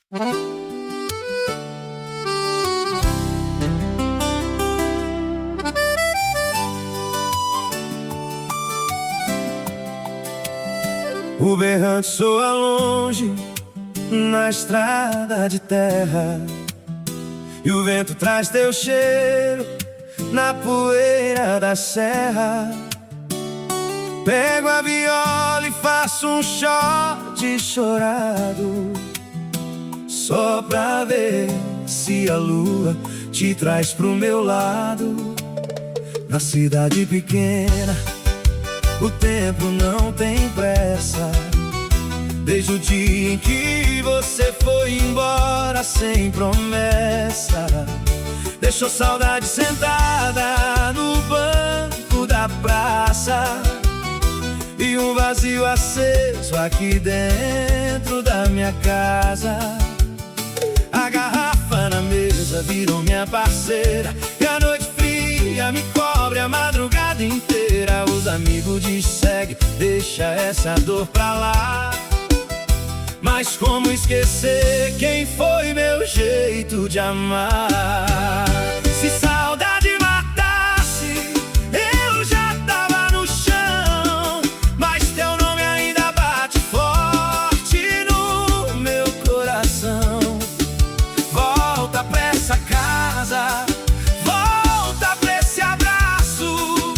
O berrante soa longe na estrada de terra, e o vento traz teu cheiro na poeira da serra. Pego a viola e faço um shot chorado, só pra ver se a lua te traz pro meu lado. Na cidade pequena o tempo não tem pressa, desde o dia em que você foi embora sem promessa. Deixou saudade sentada no banco da praça, e um vazio aceso aqui dentro da minha casa. A garrafa na mesa virou minha parceira, e a noite fria me cobre a madrugada inteira. Os amigos disseguem, deixa essa dor pra lá. Mas como esquecer quem foi meu jeito de amar? Se saudade matasse, eu já tava no chão, mas teu nome ainda bate forte no meu coração. Volta pra essa casa, volta pra esse abraço.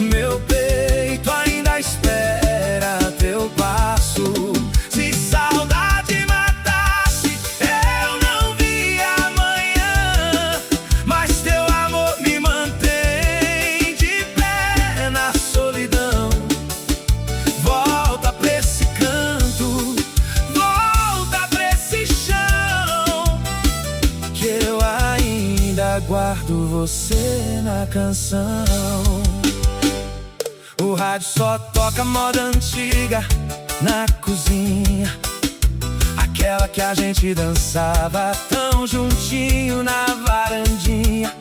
Meu peito ainda espera teu passo. Se saudade matasse, eu não vi amanhã, mas teu amor me mantém de pé na solidão. Volta pra esse canto, volta pra esse chão, que eu ainda guardo você na canção. O rádio só toca moda antiga na cozinha, aquela que a gente dançava tão juntinho na varandinha.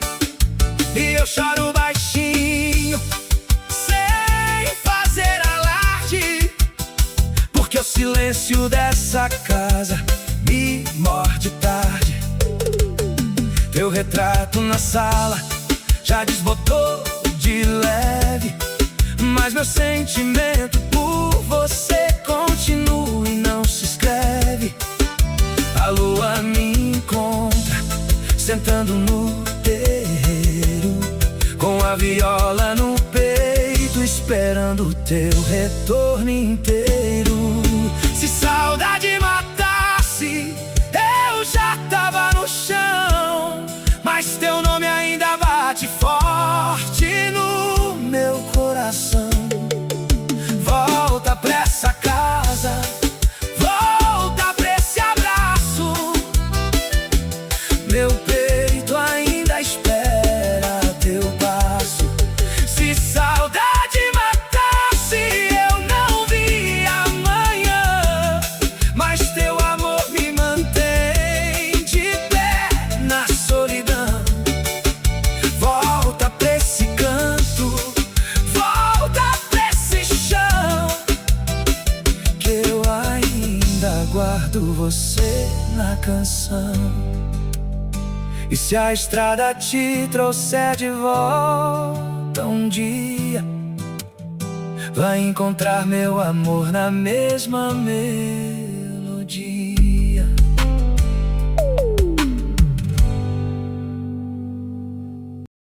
E eu choro baixinho, sem fazer alarde, porque o silêncio dessa casa me morde tarde. Teu retrato na sala já desbotou de leve, mas meu sentimento por você continua e não se escreve. A lua me encontra sentando no terreiro, com a viola no peito, esperando o teu retorno inteiro. Se saudade matasse, eu já tava no chão, mas teu nome ainda bate forte no meu coração. Volta pra essa casa, volta pra esse abraço. Meu peito ainda espera teu passo. Se saudade matasse, eu não vi amanhã, mas teu amor me mantém de pé na solidão. Volta pra esse canto, volta pra esse chão, que eu ainda guardo você na canção. E se a estrada te trouxer de volta um dia, vai encontrar meu amor na mesma mesa.